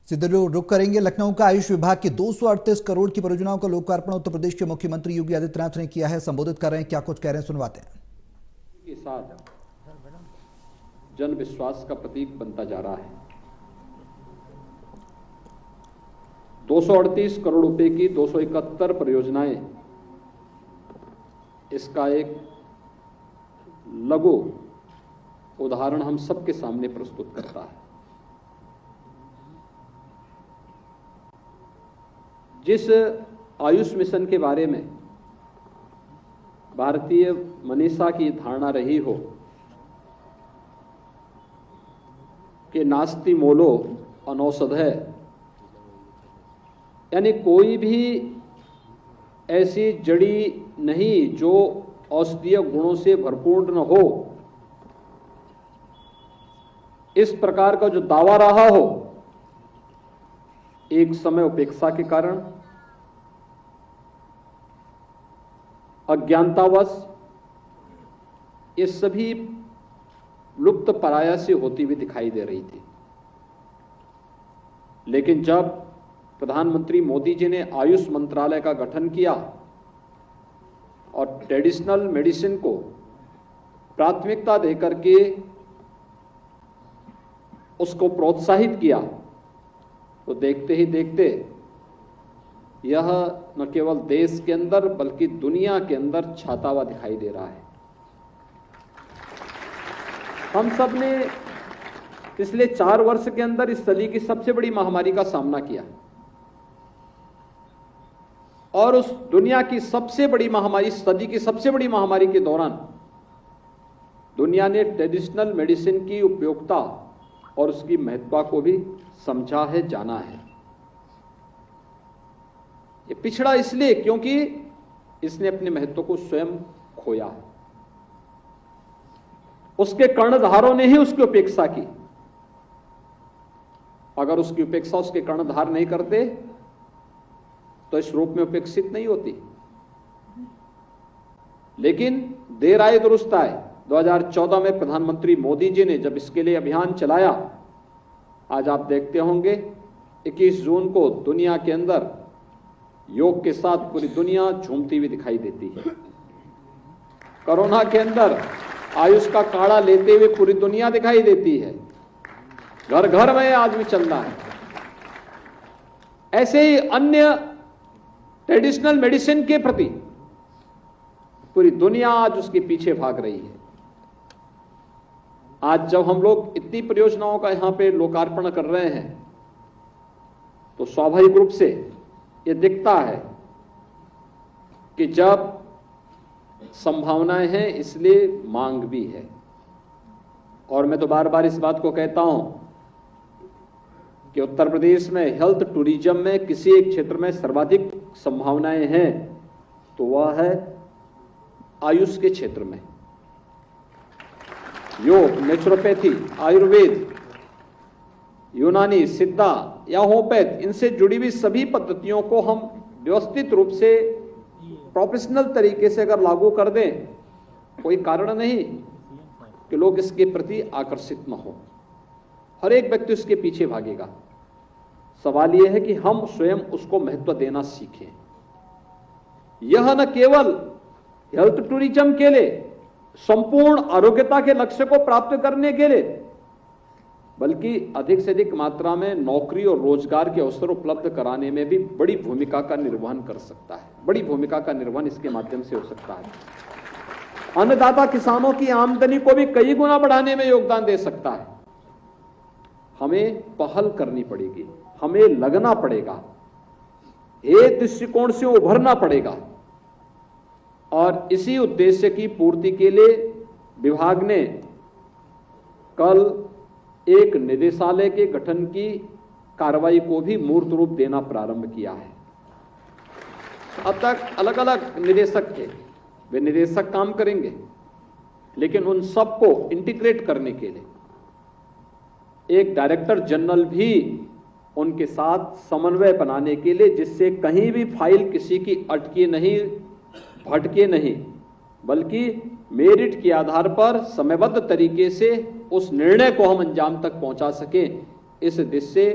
सीधे रुक करेंगे लखनऊ का। आयुष विभाग की 238 करोड़ की परियोजनाओं का लोकार्पण उत्तर प्रदेश के मुख्यमंत्री योगी आदित्यनाथ ने किया है। संबोधित कर रहे हैं, क्या कुछ कह रहे हैं, सुनवाते हैं। के साथ जन विश्वास का प्रतीक बनता जा रहा है। 238 करोड़ रुपए की 271 परियोजनाएं इसका एक लघु उदाहरण हम सबके सामने प्रस्तुत करता है। जिस आयुष मिशन के बारे में भारतीय मनीषा की धारणा रही हो कि नास्ति मूलो अनौषधय, यानी कोई भी ऐसी जड़ी नहीं जो औषधीय गुणों से भरपूर न हो, इस प्रकार का जो दावा रहा हो, एक समय उपेक्षा के कारण, अज्ञानतावश ये सभी लुप्त पराया से होती हुई दिखाई दे रही थी। लेकिन जब प्रधानमंत्री मोदी जी ने आयुष मंत्रालय का गठन किया और ट्रेडिशनल मेडिसिन को प्राथमिकता देकर के उसको प्रोत्साहित किया, तो देखते ही देखते यह न केवल देश के अंदर बल्कि दुनिया के अंदर छाता हुआ दिखाई दे रहा है। हम सब ने पिछले 4 वर्ष के अंदर इस सदी की सबसे बड़ी महामारी का सामना किया और उस दुनिया की सबसे बड़ी महामारी, सदी की सबसे बड़ी महामारी के दौरान दुनिया ने ट्रेडिशनल मेडिसिन की उपयोगिता और उसकी महत्ता को भी समझा है, जाना है। ये पिछड़ा इसलिए क्योंकि इसने अपने महत्व को स्वयं खोया है। उसके कर्णधारों ने ही उसकी उपेक्षा की। अगर उसकी उपेक्षा उसके कर्णधार नहीं करते तो इस रूप में उपेक्षित नहीं होती। लेकिन देर आए दुरुस्त आए। 2014 में प्रधानमंत्री मोदी जी ने जब इसके लिए अभियान चलाया, आज आप देखते होंगे 21 जून को दुनिया के अंदर योग के साथ पूरी दुनिया झूमती हुई दिखाई देती है। कोरोना के अंदर आयुष का काढ़ा लेते हुए पूरी दुनिया दिखाई देती है। घर घर में आज भी चल रहा है। ऐसे ही अन्य ट्रेडिशनल मेडिसिन के प्रति पूरी दुनिया आज उसके पीछे भाग रही है। आज जब हम लोग इतनी परियोजनाओं का यहां पे लोकार्पण कर रहे हैं तो स्वाभाविक रूप से ये दिखता है कि जब संभावनाएं हैं इसलिए मांग भी है। और मैं तो बार बार इस बात को कहता हूं कि उत्तर प्रदेश में हेल्थ टूरिज्म में किसी एक क्षेत्र में सर्वाधिक संभावनाएं हैं तो वह है आयुष के क्षेत्र में। योग, नेचुरोपैथी, आयुर्वेद, यूनानी, सिद्धा या होम्योपैथ, इनसे जुड़ी हुई सभी पद्धतियों को हम व्यवस्थित रूप से प्रोफेशनल तरीके से अगर लागू कर दें, कोई कारण नहीं कि लोग इसके प्रति आकर्षित न हो। हर एक व्यक्ति उसके पीछे भागेगा। सवाल यह है कि हम स्वयं उसको महत्व देना सीखें। यह न केवल हेल्थ टूरिज्म के लिए, संपूर्ण आरोग्यता के लक्ष्य को प्राप्त करने के लिए, बल्कि अधिक से अधिक मात्रा में नौकरी और रोजगार के अवसर उपलब्ध कराने में भी बड़ी भूमिका का निर्वहन कर सकता है। बड़ी भूमिका का निर्वहन इसके माध्यम से हो सकता है। अन्नदाता किसानों की आमदनी को भी कई गुना बढ़ाने में योगदान दे सकता है। हमें पहल करनी पड़ेगी, हमें लगना पड़ेगा, एक दृष्टिकोण से उभरना पड़ेगा। और इसी उद्देश्य की पूर्ति के लिए विभाग ने कल एक निदेशालय के गठन की कार्रवाई को भी मूर्त रूप देना प्रारंभ किया है। अब तक अलग अलग निदेशक थे, वे निदेशक काम करेंगे, लेकिन उन सबको इंटीग्रेट करने के लिए एक डायरेक्टर जनरल भी उनके साथ समन्वय बनाने के लिए, जिससे कहीं भी फाइल किसी की अटके नहीं, भटके नहीं, बल्कि मेरिट के आधार पर समयबद्ध तरीके से उस निर्णय को हम अंजाम तक पहुंचा सकें, इस दिशा से